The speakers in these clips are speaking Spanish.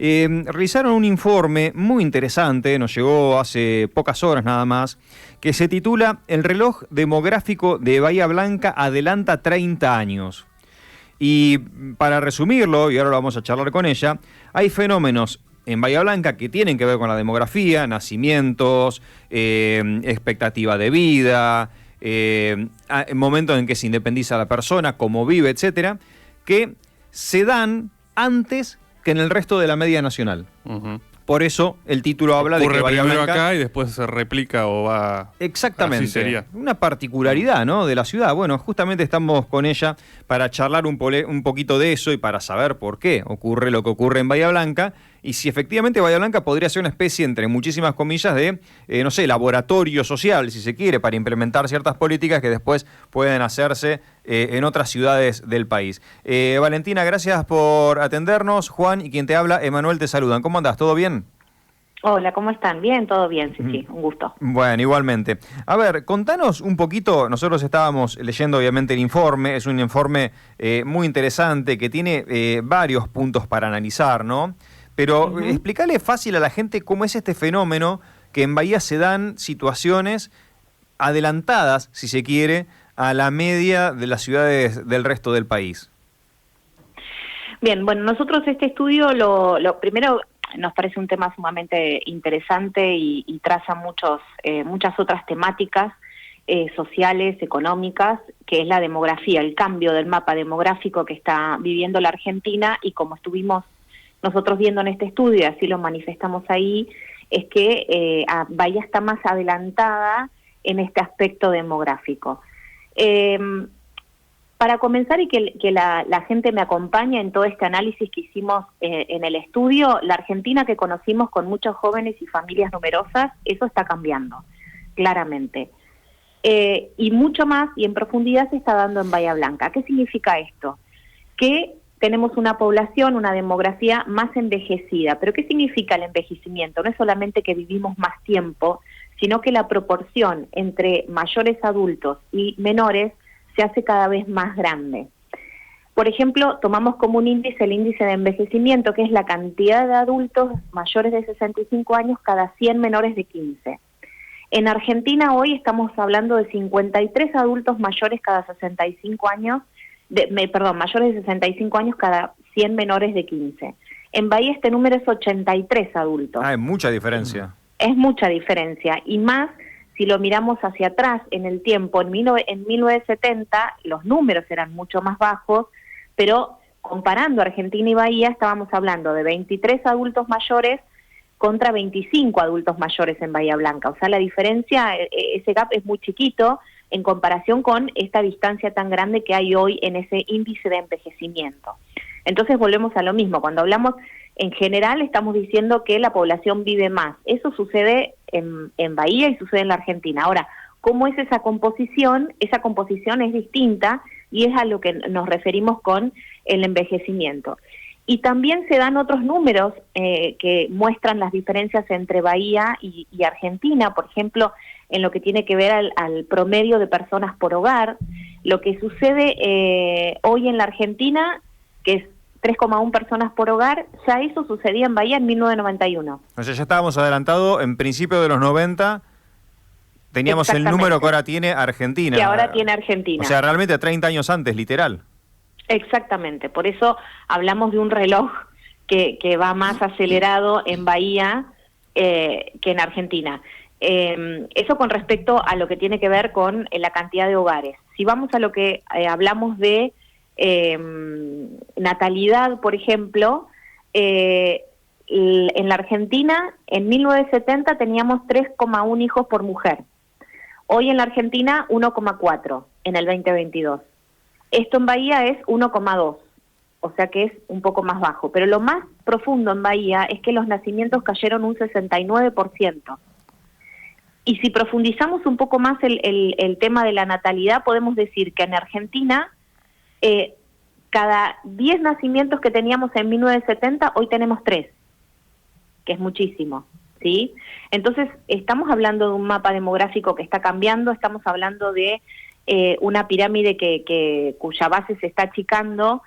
realizaron un informe muy interesante, nos llegó hace pocas horas nada más, que se titula El reloj demográfico de Bahía Blanca adelanta 30 años. Y para resumirlo, y ahora lo vamos a charlar con ella, hay fenómenos en Bahía Blanca que tienen que ver con la demografía, nacimientos, expectativa de vida, momentos en que se independiza la persona, cómo vive, etcétera, que se dan antes que en el resto de la media nacional. Uh-huh. Por eso el título habla de que Bahía Blanca acá y después se replica o va... Exactamente. Así sería. Una particularidad, ¿no?, de la ciudad. Bueno, justamente estamos con ella para charlar un poquito de eso y para saber por qué ocurre lo que ocurre en Bahía Blanca y si efectivamente Bahía Blanca podría ser una especie, entre muchísimas comillas, de, laboratorio social, si se quiere, para implementar ciertas políticas que después pueden hacerse en otras ciudades del país. Valentina, gracias por atendernos. Juan y quien te habla, Emanuel, te saludan. ¿Cómo andás? ¿Todo bien? Hola, ¿cómo están? Bien, todo bien, sí, un gusto. Bueno, igualmente. A ver, contanos un poquito, nosotros estábamos leyendo obviamente el informe, es un informe muy interesante que tiene varios puntos para analizar, ¿no? Pero explícale fácil a la gente cómo es este fenómeno que en Bahía se dan situaciones adelantadas, si se quiere, a la media de las ciudades del resto del país. Bien, bueno, nosotros este estudio lo primero nos parece un tema sumamente interesante y traza muchas otras temáticas sociales, económicas, que es la demografía, el cambio del mapa demográfico que está viviendo la Argentina, y como estuvimos nosotros viendo en este estudio, y así lo manifestamos ahí, es que Bahía está más adelantada en este aspecto demográfico. Para comenzar y que la gente me acompañe en todo este análisis que hicimos en el estudio, la Argentina que conocimos con muchos jóvenes y familias numerosas, eso está cambiando, claramente. Y mucho más y en profundidad se está dando en Bahía Blanca. ¿Qué significa esto? Que tenemos una población, una demografía más envejecida. ¿Pero qué significa el envejecimiento? No es solamente que vivimos más tiempo, sino que la proporción entre mayores adultos y menores se hace cada vez más grande. Por ejemplo, tomamos como un índice el índice de envejecimiento, que es la cantidad de adultos mayores de 65 años cada 100 menores de 15. En Argentina hoy estamos hablando de 53 adultos mayores cada 65 años, mayores de 65 años cada 100 menores de 15. En Bahía este número es 83 adultos. Hay mucha diferencia. Es mucha diferencia, y más si lo miramos hacia atrás en el tiempo. En 1970 los números eran mucho más bajos, pero comparando Argentina y Bahía estábamos hablando de 23 adultos mayores contra 25 adultos mayores en Bahía Blanca. O sea, la diferencia, ese gap es muy chiquito en comparación con esta distancia tan grande que hay hoy en ese índice de envejecimiento. Entonces volvemos a lo mismo. Cuando hablamos en general estamos diciendo que la población vive más. Eso sucede en Bahía y sucede en la Argentina. Ahora, ¿cómo es esa composición? Esa composición es distinta y es a lo que nos referimos con el envejecimiento. Y también se dan otros números que muestran las diferencias entre Bahía y Argentina, por ejemplo, en lo que tiene que ver al promedio de personas por hogar. Lo que sucede hoy en la Argentina, que es 3,1 personas por hogar, ya eso sucedía en Bahía en 1991. O sea, ya estábamos adelantados en principio de los 90, teníamos el número que ahora tiene Argentina. Que ahora tiene Argentina. O sea, realmente 30 años antes, literal. Exactamente, por eso hablamos de un reloj que va más acelerado en Bahía que en Argentina. Eso con respecto a lo que tiene que ver con la cantidad de hogares. Si vamos a lo que hablamos de natalidad, por ejemplo, en la Argentina en 1970 teníamos 3,1 hijos por mujer. Hoy en la Argentina 1,4 en el 2022. Esto en Bahía es 1,2, o sea que es un poco más bajo. Pero lo más profundo en Bahía es que los nacimientos cayeron un 69%. Y si profundizamos un poco más el tema de la natalidad, podemos decir que en Argentina cada 10 nacimientos que teníamos en 1970, hoy tenemos 3, que es muchísimo, ¿sí? Entonces, estamos hablando de un mapa demográfico que está cambiando, estamos hablando de una pirámide cuya base se está achicando,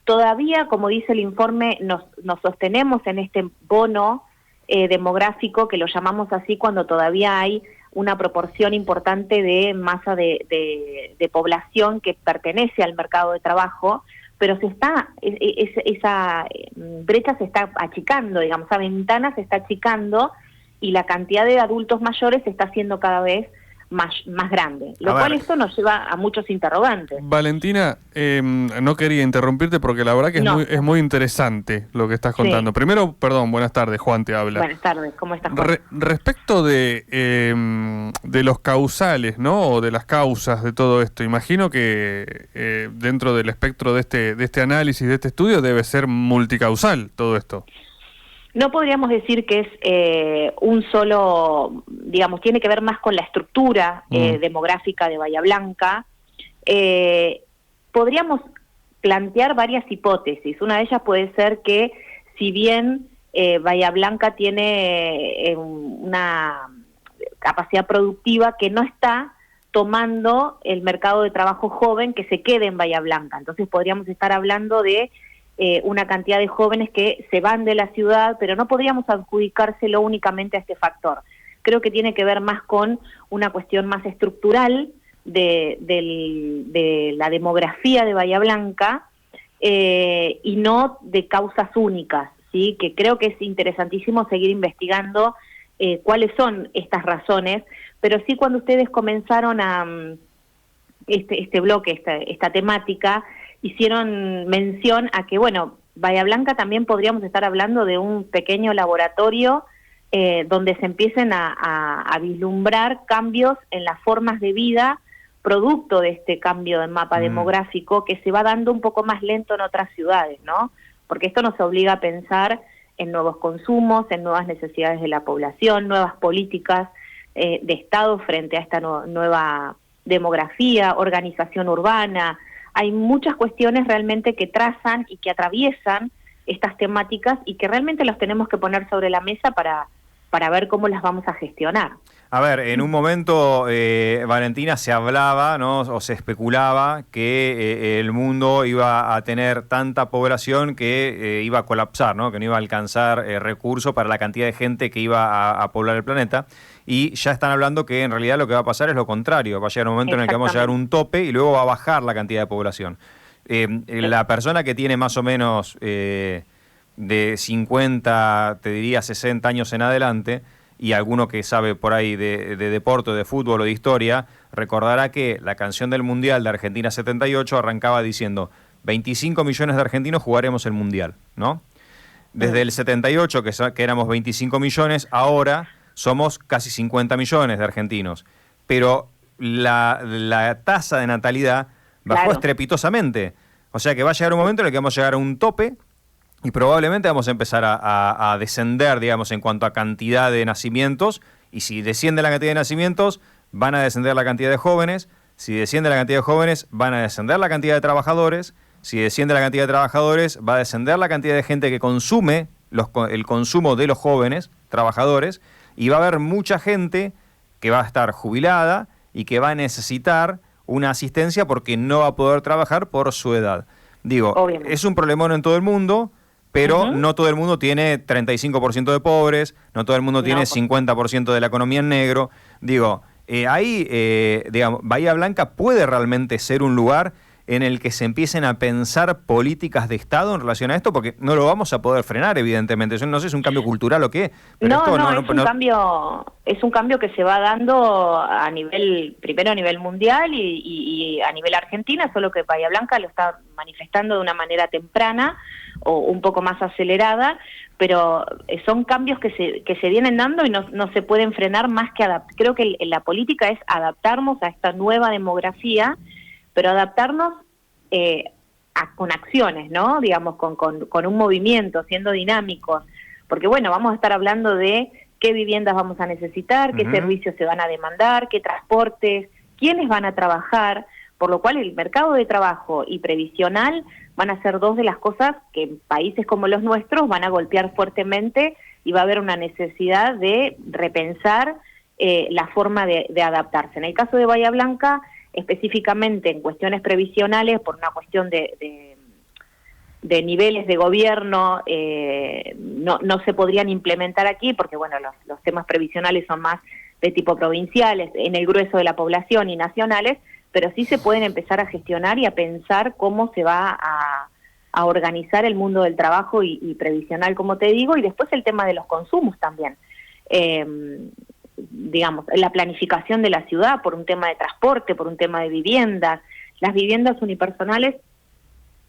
Todavía, como dice el informe, nos sostenemos en este bono demográfico, que lo llamamos así cuando todavía hay una proporción importante de masa de población que pertenece al mercado de trabajo, pero esa brecha se está achicando, digamos, esa ventana se está achicando y la cantidad de adultos mayores se está haciendo cada vez más grande, lo cual esto nos lleva a muchos interrogantes. Valentina, no quería interrumpirte porque la verdad que es muy interesante lo que estás contando. Sí. Primero, perdón, buenas tardes, Juan te habla. Buenas tardes, ¿cómo estás, Juan? Respecto de los causales, ¿no? O de las causas de todo esto, imagino que dentro del espectro de este análisis, de este estudio, debe ser multicausal todo esto. No podríamos decir que es un solo, digamos, tiene que ver más con la estructura demográfica de Bahía Blanca. Podríamos plantear varias hipótesis. Una de ellas puede ser que, si bien Bahía Blanca tiene una capacidad productiva que no está tomando el mercado de trabajo joven que se quede en Bahía Blanca. Entonces podríamos estar hablando de una cantidad de jóvenes que se van de la ciudad, pero no podríamos adjudicárselo únicamente a este factor. Creo que tiene que ver más con una cuestión más estructural de la demografía de Bahía Blanca y no de causas únicas, ¿sí? Que creo que es interesantísimo seguir investigando cuáles son estas razones, pero sí, cuando ustedes comenzaron a este bloque, esta temática, hicieron mención a que, bueno, Bahía Blanca también podríamos estar hablando de un pequeño laboratorio donde se empiecen a vislumbrar cambios en las formas de vida producto de este cambio de mapa demográfico que se va dando un poco más lento en otras ciudades, ¿no? Porque esto nos obliga a pensar en nuevos consumos, en nuevas necesidades de la población, nuevas políticas de Estado frente a esta nueva demografía, organización urbana. Hay muchas cuestiones realmente que trazan y que atraviesan estas temáticas y que realmente las tenemos que poner sobre la mesa para ver cómo las vamos a gestionar. A ver, en un momento, Valentina, se hablaba, ¿no? O se especulaba que el mundo iba a tener tanta población que iba a colapsar, ¿no? Que no iba a alcanzar recursos para la cantidad de gente que iba a poblar el planeta. Y ya están hablando que en realidad lo que va a pasar es lo contrario. Va a llegar un momento en el que vamos a llegar a un tope y luego va a bajar la cantidad de población. La persona que tiene más o menos de 50, te diría 60 años en adelante, y alguno que sabe por ahí de deporte, de fútbol o de historia, recordará que la canción del Mundial de Argentina 78 arrancaba diciendo 25 millones de argentinos jugaremos el Mundial, ¿no? Desde el 78, que éramos 25 millones, ahora somos casi 50 millones de argentinos. Pero la tasa de natalidad bajó estrepitosamente. O sea que va a llegar un momento en el que vamos a llegar a un tope y probablemente vamos a empezar a descender, digamos, en cuanto a cantidad de nacimientos. Y si desciende la cantidad de nacimientos, van a descender la cantidad de jóvenes. Si desciende la cantidad de jóvenes, van a descender la cantidad de trabajadores. Si desciende la cantidad de trabajadores, va a descender la cantidad de gente que consume el consumo de los jóvenes trabajadores. Y va a haber mucha gente que va a estar jubilada y que va a necesitar una asistencia porque no va a poder trabajar por su edad. Digo, obviamente, es un problemón en todo el mundo, pero no todo el mundo tiene 35% de pobres, no todo el mundo tiene 50% de la economía en negro. Digo, digamos, Bahía Blanca puede realmente ser un lugar en el que se empiecen a pensar políticas de Estado en relación a esto, porque no lo vamos a poder frenar, evidentemente. Yo no sé si es un cambio cultural o qué. Pero es un cambio que se va dando primero a nivel mundial y a nivel Argentina, solo que Bahía Blanca lo está manifestando de una manera temprana o un poco más acelerada, pero son cambios que se vienen dando y no se pueden frenar más que adaptar. Creo que la política es adaptarnos a esta nueva demografía, pero adaptarnos con acciones, ¿no? Digamos, con un movimiento, siendo dinámicos. Porque, bueno, vamos a estar hablando de qué viviendas vamos a necesitar, qué servicios se van a demandar, qué transportes, quiénes van a trabajar, por lo cual el mercado de trabajo y previsional van a ser dos de las cosas que en países como los nuestros van a golpear fuertemente y va a haber una necesidad de repensar la forma de adaptarse. En el caso de Bahía Blanca, específicamente en cuestiones previsionales, por una cuestión de niveles de gobierno no se podrían implementar aquí, porque bueno, los temas previsionales son más de tipo provinciales, en el grueso de la población y nacionales, pero sí se pueden empezar a gestionar y a pensar cómo se va a organizar el mundo del trabajo y previsional, como te digo, y después el tema de los consumos también. Digamos, la planificación de la ciudad por un tema de transporte, por un tema de viviendas. Las viviendas unipersonales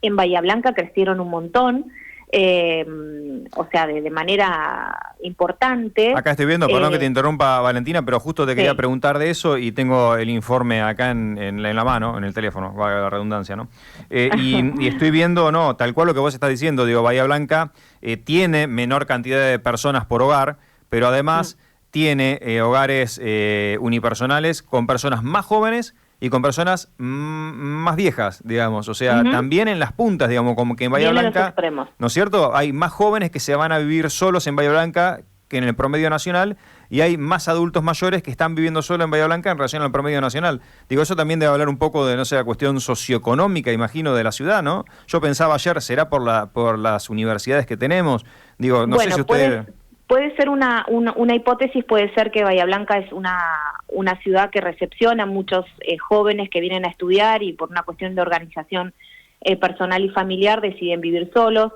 en Bahía Blanca crecieron un montón, o sea, de manera importante. Acá estoy viendo, perdón que te interrumpa, Valentina, pero justo te quería preguntar de eso y tengo el informe acá en la mano, en el teléfono, valga la redundancia, ¿no? Y estoy viendo, no, tal cual lo que vos estás diciendo, digo, Bahía Blanca tiene menor cantidad de personas por hogar, pero además tiene hogares unipersonales con personas más jóvenes y con personas más viejas, digamos, o sea, también en las puntas, digamos, como que en Bahía Blanca, ¿no es cierto? Hay más jóvenes que se van a vivir solos en Bahía Blanca que en el promedio nacional, y hay más adultos mayores que están viviendo solos en Bahía Blanca en relación al promedio nacional. Digo, eso también debe hablar un poco de, no sé, la cuestión socioeconómica, imagino, de la ciudad, ¿no? Yo pensaba ayer, ¿será por las universidades que tenemos? Digo, no sé si usted... Puede ser una hipótesis, puede ser que Bahía Blanca es una ciudad que recepciona a muchos jóvenes que vienen a estudiar y por una cuestión de organización personal y familiar deciden vivir solos.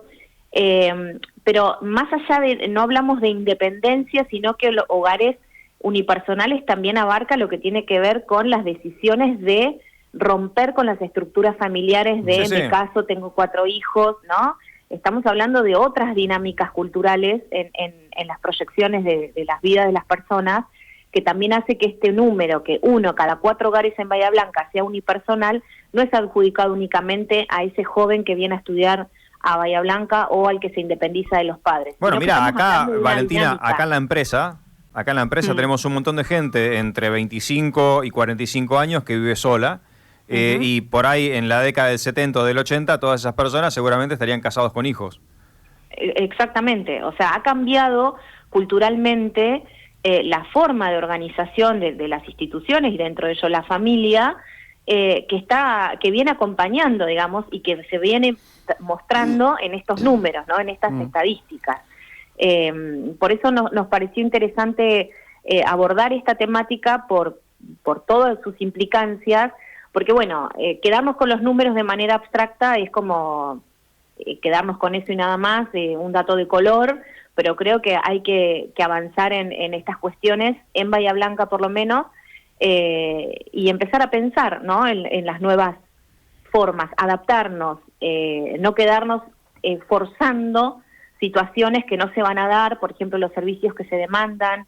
Pero más allá de, no hablamos de independencia, sino que los hogares unipersonales también abarca lo que tiene que ver con las decisiones de romper con las estructuras familiares de, en mi caso tengo 4 hijos, ¿no? Estamos hablando de otras dinámicas culturales en las proyecciones de las vidas de las personas, que también hace que este número, que 1 cada 4 hogares en Bahía Blanca sea unipersonal, no es adjudicado únicamente a ese joven que viene a estudiar a Bahía Blanca o al que se independiza de los padres. Bueno, mira, acá, Valentina, acá en la empresa tenemos un montón de gente entre 25 y 45 años que vive sola. Y por ahí en la década del 70 o del 80 todas esas personas seguramente estarían casados con hijos. Exactamente, o sea, ha cambiado culturalmente la forma de organización de las instituciones y dentro de ello la familia, que viene acompañando, digamos, y que se viene mostrando en estos números, ¿no? En estas estadísticas. Por eso nos pareció interesante abordar esta temática por todas sus implicancias. Porque bueno, quedarnos con los números de manera abstracta es como quedarnos con eso y nada más, un dato de color, pero creo que hay que avanzar en estas cuestiones, en Bahía Blanca por lo menos, y empezar a pensar, ¿no? en las nuevas formas, adaptarnos, no quedarnos forzando situaciones que no se van a dar, por ejemplo, los servicios que se demandan.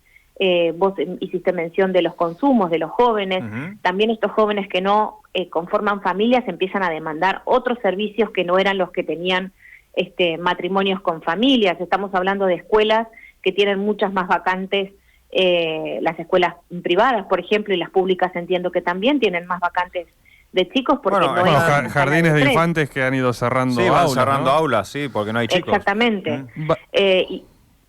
Vos hiciste mención de los consumos de los jóvenes, también estos jóvenes que no conforman familias empiezan a demandar otros servicios que no eran los que tenían matrimonios con familias. Estamos hablando de escuelas que tienen muchas más vacantes, las escuelas privadas, por ejemplo, y las públicas entiendo que también tienen más vacantes de chicos porque jardines de infantes que han ido cerrando aulas. Van cerrando aulas, sí, porque no hay chicos. Exactamente.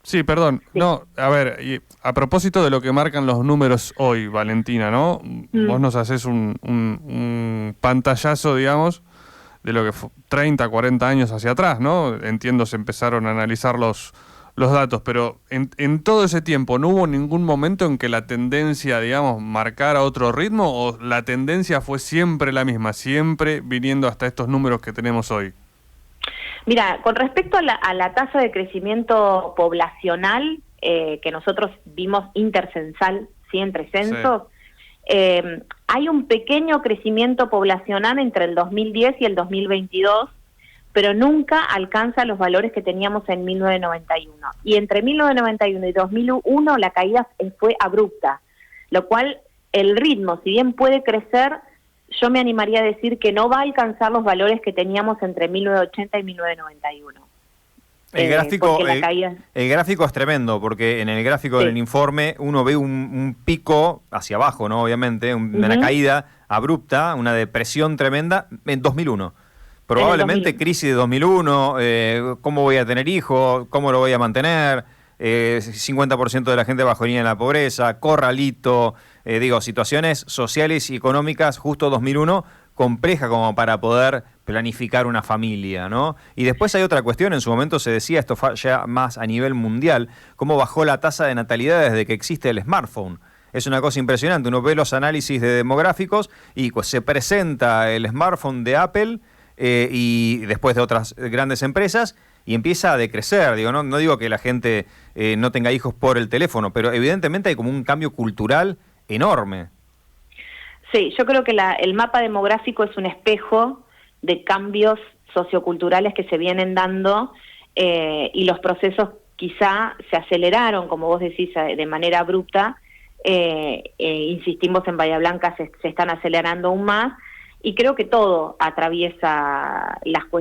Sí, perdón. Sí. No, a ver, y a propósito de lo que marcan los números hoy, Valentina, ¿no? Vos nos haces un pantallazo, digamos, de lo que fue 30, 40 años hacia atrás, ¿no? Entiendo, se empezaron a analizar los datos, pero en todo ese tiempo, ¿no hubo ningún momento en que la tendencia, digamos, marcara otro ritmo o la tendencia fue siempre la misma, siempre viniendo hasta estos números que tenemos hoy? Mira, con respecto a la tasa de crecimiento poblacional que nosotros vimos intercensal, ¿sí? Entre censos, hay un pequeño crecimiento poblacional entre el 2010 y el 2022, pero nunca alcanza los valores que teníamos en 1991. Y entre 1991 y 2001 la caída fue abrupta, lo cual el ritmo, si bien puede crecer, yo me animaría a decir que no va a alcanzar los valores que teníamos entre 1980 y 1991. El gráfico es tremendo, porque en el gráfico del informe uno ve un pico hacia abajo, ¿no? Obviamente, una caída abrupta, una depresión tremenda en 2001. Probablemente crisis de 2001, ¿cómo voy a tener hijos? ¿Cómo lo voy a mantener? 50% de la gente bajo línea de la pobreza, corralito, situaciones sociales y económicas justo 2001, compleja como para poder planificar una familia, ¿no? Y después hay otra cuestión, en su momento se decía, esto ya más a nivel mundial, cómo bajó la tasa de natalidad desde que existe el smartphone. Es una cosa impresionante, uno ve los análisis de demográficos y pues, se presenta el smartphone de Apple y después de otras grandes empresas y empieza a decrecer. Digo, no digo que la gente no tenga hijos por el teléfono, pero evidentemente hay como un cambio cultural enorme. Sí, yo creo que el mapa demográfico es un espejo de cambios socioculturales que se vienen dando y los procesos quizá se aceleraron, como vos decís, de manera abrupta. Insistimos en Bahía Blanca, se están acelerando aún más y creo que todo atraviesa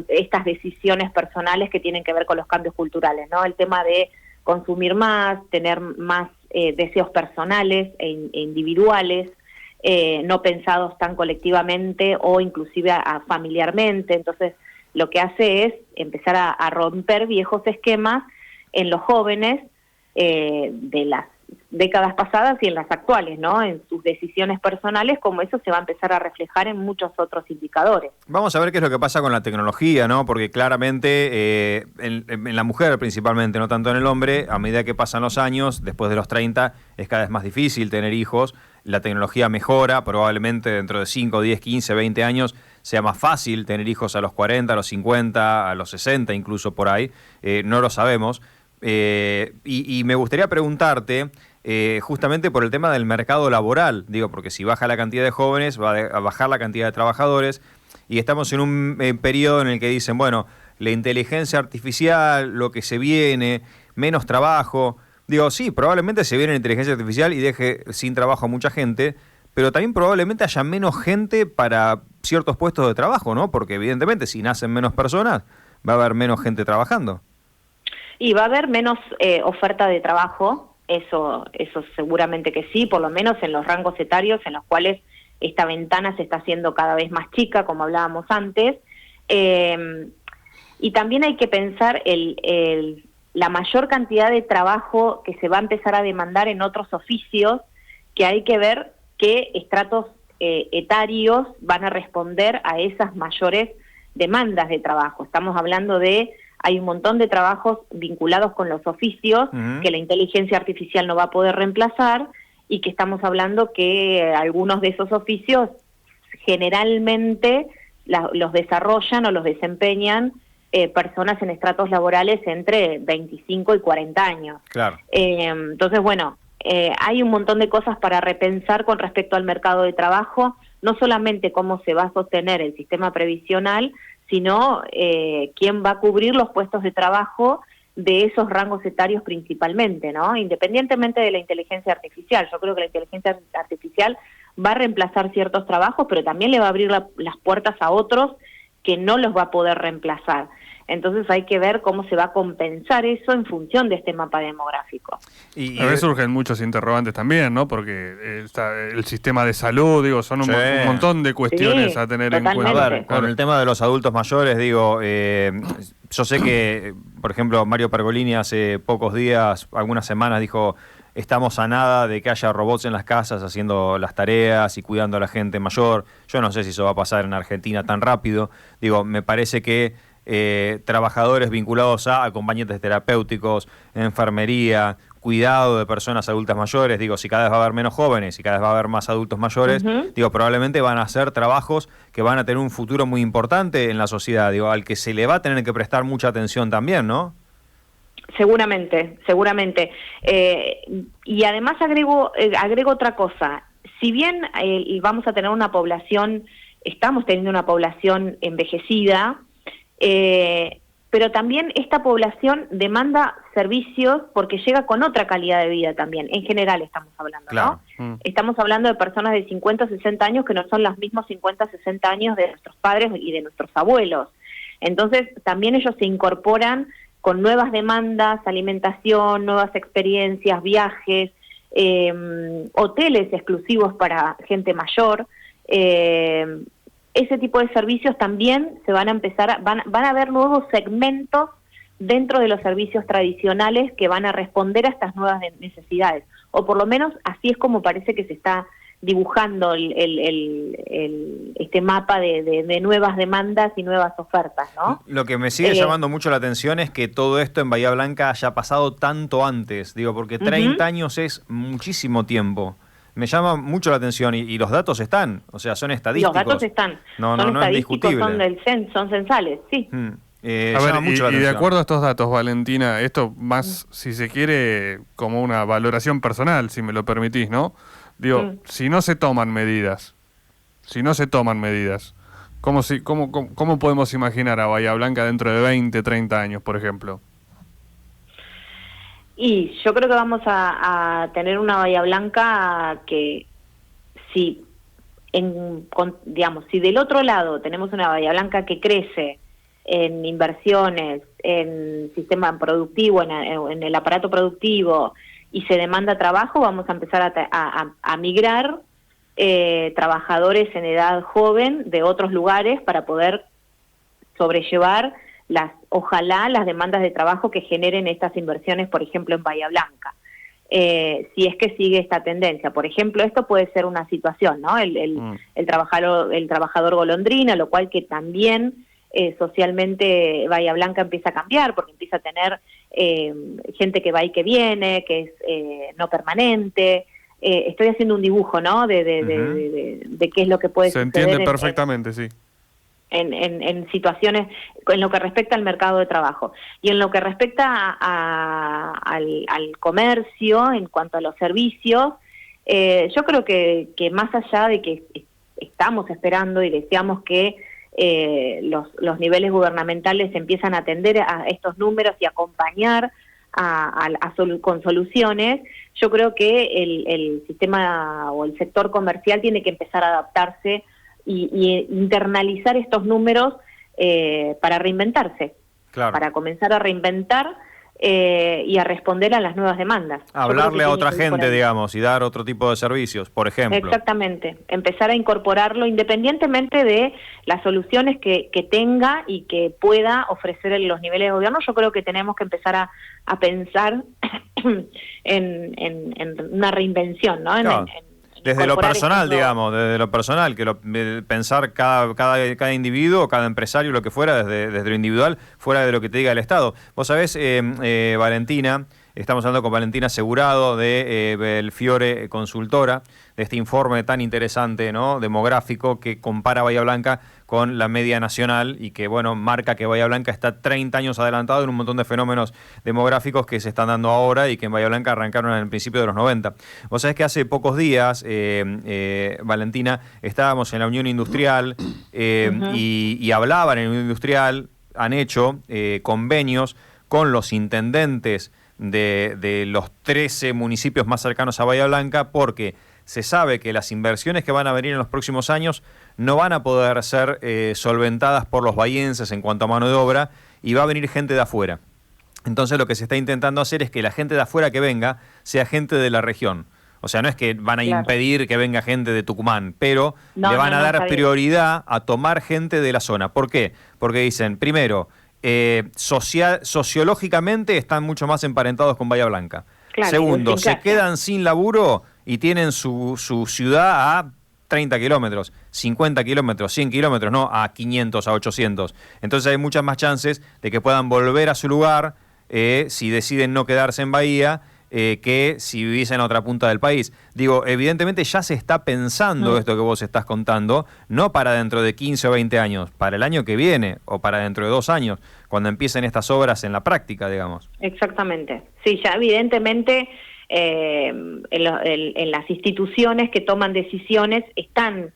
estas decisiones personales que tienen que ver con los cambios culturales, ¿no? El tema de consumir más, tener más deseos personales e individuales, no pensados tan colectivamente o inclusive familiarmente. Entonces lo que hace es empezar a romper viejos esquemas en los jóvenes de las décadas pasadas y en las actuales, ¿no? En sus decisiones personales, como eso se va a empezar a reflejar en muchos otros indicadores. Vamos a ver qué es lo que pasa con la tecnología, ¿no? Porque claramente en la mujer principalmente, no tanto en el hombre, a medida que pasan los años, después de los 30, es cada vez más difícil tener hijos. La tecnología mejora, probablemente dentro de 5, 10, 15, 20 años sea más fácil tener hijos a los 40, a los 50, a los 60 incluso por ahí, no lo sabemos. Y me gustaría preguntarte justamente por el tema del mercado laboral, digo, porque si baja la cantidad de jóvenes va a bajar la cantidad de trabajadores y estamos en un periodo en el que dicen, bueno, la inteligencia artificial, lo que se viene, menos trabajo. Digo, sí, probablemente se viene la inteligencia artificial y deje sin trabajo a mucha gente, pero también probablemente haya menos gente para ciertos puestos de trabajo, ¿no? Porque evidentemente si nacen menos personas va a haber menos gente trabajando. Y va a haber menos oferta de trabajo, eso seguramente que sí, por lo menos en los rangos etarios en los cuales esta ventana se está haciendo cada vez más chica, como hablábamos antes. Y también hay que pensar la mayor cantidad de trabajo que se va a empezar a demandar en otros oficios, que hay que ver qué estratos etarios van a responder a esas mayores demandas de trabajo. Estamos hablando hay un montón de trabajos vinculados con los oficios que la inteligencia artificial no va a poder reemplazar y que estamos hablando que algunos de esos oficios generalmente los desarrollan o los desempeñan personas en estratos laborales entre 25 y 40 años. Claro. Entonces, bueno, hay un montón de cosas para repensar con respecto al mercado de trabajo, no solamente cómo se va a sostener el sistema previsional, sino quién va a cubrir los puestos de trabajo de esos rangos etarios principalmente, ¿no? Independientemente de la inteligencia artificial. Yo creo que la inteligencia artificial va a reemplazar ciertos trabajos, pero también le va a abrir las puertas a otros que no los va a poder reemplazar. Entonces hay que ver cómo se va a compensar eso en función de este mapa demográfico. Y a veces surgen muchos interrogantes también, ¿no? Porque el sistema de salud, digo, son un montón de cuestiones a tener totalmente. en cuenta. A ver, con el tema de los adultos mayores, digo, yo sé que, por ejemplo, Mario Pergolini hace pocos días, algunas semanas, dijo, estamos a nada de que haya robots en las casas haciendo las tareas y cuidando a la gente mayor. Yo no sé si eso va a pasar en Argentina tan rápido. Digo, me parece que trabajadores vinculados a acompañantes terapéuticos, enfermería, cuidado de personas adultas mayores, digo, si cada vez va a haber menos jóvenes y cada vez va a haber más adultos mayores, digo, probablemente van a ser trabajos que van a tener un futuro muy importante en la sociedad, digo, al que se le va a tener que prestar mucha atención también, ¿no? Seguramente. Y además agrego otra cosa. Si bien vamos a tener una población, estamos teniendo una población envejecida, pero también esta población demanda servicios porque llega con otra calidad de vida también. En general estamos hablando, claro. ¿no? Estamos hablando de personas de 50, 60 años que no son los mismos 50, 60 años de nuestros padres y de nuestros abuelos. Entonces también ellos se incorporan con nuevas demandas, alimentación, nuevas experiencias, viajes, hoteles exclusivos para gente mayor. Ese tipo de servicios también se van a empezar, van a haber nuevos segmentos dentro de los servicios tradicionales que van a responder a estas nuevas necesidades, o por lo menos así es como parece que se está dibujando este mapa de nuevas demandas y nuevas ofertas, ¿no? Lo que me sigue llamando mucho la atención es que todo esto en Bahía Blanca haya pasado tanto antes, digo, porque 30 años es muchísimo tiempo. Me llama mucho la atención y los datos están, o sea, son estadísticos. Los datos están, son estadísticos, son censales, sí. A ver, y de acuerdo a estos datos, Valentina, esto más, si se quiere, como una valoración personal, si me lo permitís, ¿no? Digo, si no se toman medidas, ¿cómo podemos imaginar a Bahía Blanca dentro de 20, 30 años, por ejemplo? Y yo creo que vamos a tener una Bahía Blanca que, si del otro lado tenemos una Bahía Blanca que crece en inversiones, en sistema productivo, en el aparato productivo, y se demanda trabajo, vamos a empezar a migrar trabajadores en edad joven de otros lugares para poder sobrellevar ojalá las demandas de trabajo que generen estas inversiones, por ejemplo, en Bahía Blanca. Si es que sigue esta tendencia. Por ejemplo, esto puede ser una situación, ¿no? El trabajador golondrina, lo cual que también socialmente Bahía Blanca empieza a cambiar, porque empieza a tener gente que va y que viene, que es no permanente. Estoy haciendo un dibujo, ¿no? De qué es lo que puede suceder. Se entiende perfectamente, sí. En situaciones, en lo que respecta al mercado de trabajo. Y en lo que respecta al comercio, en cuanto a los servicios, yo creo que más allá de que estamos esperando y deseamos que los niveles gubernamentales empiezan a atender a estos números y acompañar con soluciones, yo creo que el sistema o el sector comercial tiene que empezar a adaptarse y internalizar estos números para reinventarse, para comenzar a reinventar y a responder a las nuevas demandas. Hablarle a otra gente, digamos, y dar otro tipo de servicios, por ejemplo. Exactamente, empezar a incorporarlo independientemente de las soluciones que tenga y que pueda ofrecer en los niveles de gobierno. Yo creo que tenemos que empezar a pensar en una reinvención, ¿no? Claro. Desde lo personal, digamos, desde lo personal, pensar cada individuo, cada empresario, lo que fuera, desde lo individual, fuera de lo que te diga el Estado. Vos sabés, Valentina, estamos hablando con Valentina Segurado de Belfiore Consultora, de este informe tan interesante, ¿no?, demográfico, que compara Bahía Blanca con la media nacional y que, bueno, marca que Bahía Blanca está 30 años adelantado en un montón de fenómenos demográficos que se están dando ahora y que en Bahía Blanca arrancaron en el principio de los 90. Vos sabés que hace pocos días, Valentina, estábamos en la Unión Industrial y hablaban en la Unión Industrial, han hecho convenios con los intendentes de los 13 municipios más cercanos a Bahía Blanca, porque se sabe que las inversiones que van a venir en los próximos años no van a poder ser solventadas por los bahienses en cuanto a mano de obra, y va a venir gente de afuera. Entonces lo que se está intentando hacer es que la gente de afuera que venga sea gente de la región. O sea, no es que van a impedir que venga gente de Tucumán, pero le van a dar prioridad a tomar gente de la zona. ¿Por qué? Porque dicen, primero, sociológicamente están mucho más emparentados con Bahía Blanca. Claro, segundo, se quedan sin laburo y tienen su ciudad a 30 kilómetros, 50 kilómetros, 100 kilómetros, no a 500, a 800. Entonces hay muchas más chances de que puedan volver a su lugar si deciden no quedarse en Bahía, que si vivís en otra punta del país. Digo, evidentemente ya se está pensando esto que vos estás contando, no para dentro de 15 o 20 años, para el año que viene o para dentro de 2 años, cuando empiecen estas obras en la práctica, digamos. Exactamente. Sí, ya evidentemente en las instituciones que toman decisiones están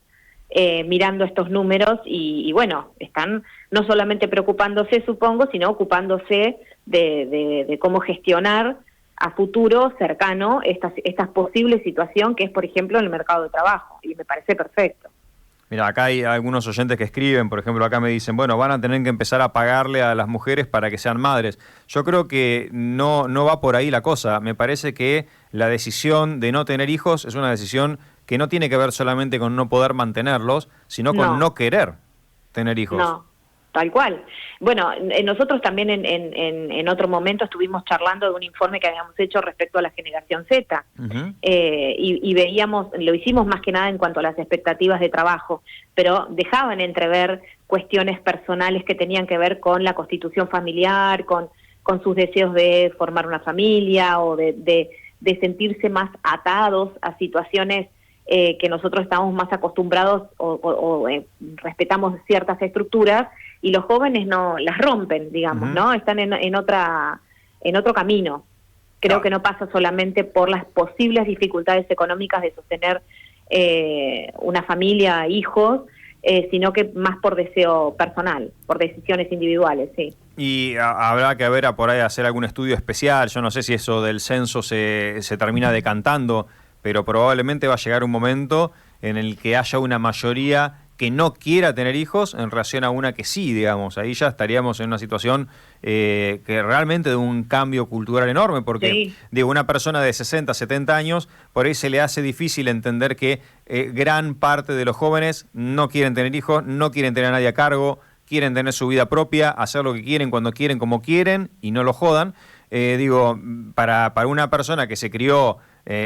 mirando estos números y bueno, están no solamente preocupándose, supongo, sino ocupándose de cómo gestionar a futuro cercano esta posible situación que es, por ejemplo, en el mercado de trabajo, y me parece perfecto. Mira, acá hay algunos oyentes que escriben, por ejemplo, acá me dicen, bueno, van a tener que empezar a pagarle a las mujeres para que sean madres. Yo creo que no va por ahí la cosa. Me parece que la decisión de no tener hijos es una decisión que no tiene que ver solamente con no poder mantenerlos, sino con no querer tener hijos. Tal cual. Bueno, nosotros también en otro momento estuvimos charlando de un informe que habíamos hecho respecto a la generación Z, y veíamos, lo hicimos más que nada en cuanto a las expectativas de trabajo, pero dejaban entrever cuestiones personales que tenían que ver con la constitución familiar, con sus deseos de formar una familia o de sentirse más atados a situaciones que nosotros estamos más acostumbrados o respetamos ciertas estructuras, y los jóvenes no las rompen, digamos, ¿no? Están en otro camino. Creo que no pasa solamente por las posibles dificultades económicas de sostener una familia, hijos, sino que más por deseo personal, por decisiones individuales, sí. Y habrá que ver por ahí hacer algún estudio especial. Yo no sé si eso del censo se termina decantando, pero probablemente va a llegar un momento en el que haya una mayoría que no quiera tener hijos en relación a una que sí, digamos. Ahí ya estaríamos en una situación que realmente de un cambio cultural enorme, porque digo, una persona de 60, 70 años, por ahí se le hace difícil entender que gran parte de los jóvenes no quieren tener hijos, no quieren tener a nadie a cargo, quieren tener su vida propia, hacer lo que quieren, cuando quieren, como quieren, y no lo jodan. Digo, para una persona que se crió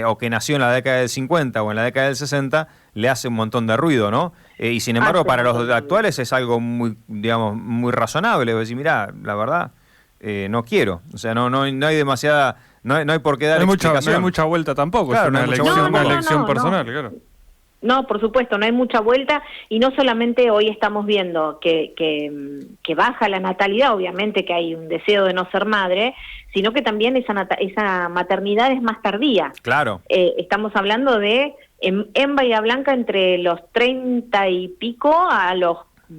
o que nació en la década del 50 o en la década del 60, le hace un montón de ruido, ¿no? Y sin embargo, para los actuales es algo muy, digamos, muy razonable. Decir, mirá, la verdad, no quiero. O sea, no hay demasiada, no hay por qué dar explicación. No hay mucha vuelta tampoco, claro, es una elección personal, claro. No, por supuesto, no hay mucha vuelta, y no solamente hoy estamos viendo que baja la natalidad, obviamente que hay un deseo de no ser madre, sino que también esa maternidad es más tardía. Claro. Estamos hablando de, en Bahía Blanca, entre los 30 y pico a los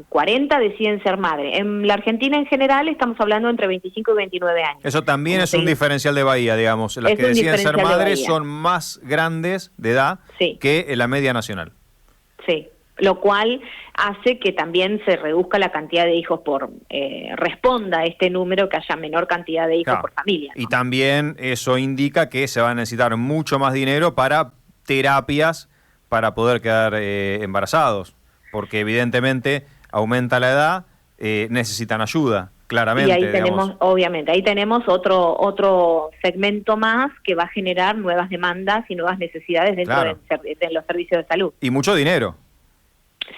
40 deciden ser madre. En la Argentina en general estamos hablando entre 25 y 29 años. Eso también es un diferencial de Bahía, digamos. Las que deciden ser madres son más grandes de edad que la media nacional. Sí, lo cual hace que también se reduzca la cantidad de hijos responda a este número, que haya menor cantidad de hijos por familia, ¿no? Y también eso indica que se va a necesitar mucho más dinero para terapias para poder quedar embarazados, porque evidentemente aumenta la edad, necesitan ayuda, claramente. Y ahí tenemos, obviamente, ahí tenemos otro segmento más que va a generar nuevas demandas y nuevas necesidades dentro de los servicios de salud. Y mucho dinero.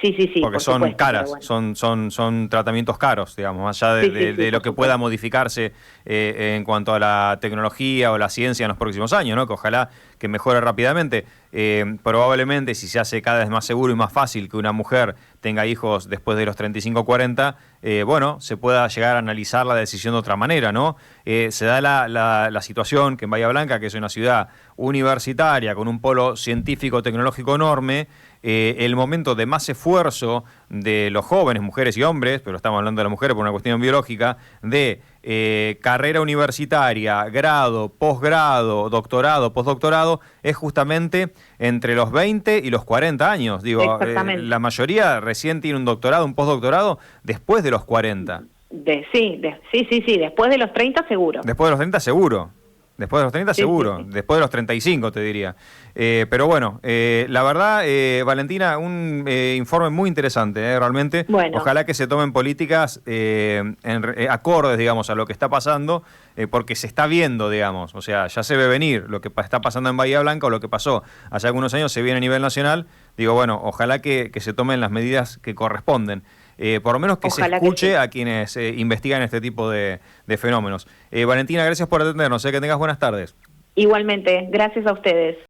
Sí, porque son supuesto, caras, bueno. son tratamientos caros, digamos, más allá de lo que pueda modificarse en cuanto a la tecnología o la ciencia en los próximos años, ¿no? Que ojalá que mejore rápidamente. Probablemente, si se hace cada vez más seguro y más fácil que una mujer tenga hijos después de los 35 o 40, bueno, se pueda llegar a analizar la decisión de otra manera, ¿no? Se da la situación que en Bahía Blanca, que es una ciudad universitaria con un polo científico-tecnológico enorme, el momento de más esfuerzo de los jóvenes, mujeres y hombres, pero estamos hablando de las mujeres por una cuestión biológica, de carrera universitaria, grado, posgrado, doctorado, postdoctorado, es justamente entre los 20 y los 40 años. Digo, la mayoría recién tiene un doctorado, un postdoctorado, después de los 40. Sí, después de los 30 seguro. Después de los 30 seguro. Después de los 30 seguro, después de los 35 te diría. Pero bueno, la verdad, Valentina, un informe muy interesante, realmente. Bueno. Ojalá que se tomen políticas acordes, digamos, a lo que está pasando, porque se está viendo, digamos. O sea, ya se ve venir lo que está pasando en Bahía Blanca o lo que pasó hace algunos años, se viene a nivel nacional. Digo, bueno, ojalá que se tomen las medidas que corresponden. Por lo menos que ojalá se escuche a quienes investigan este tipo de fenómenos. Valentina, gracias por atendernos. Que tengas buenas tardes. Igualmente, gracias a ustedes.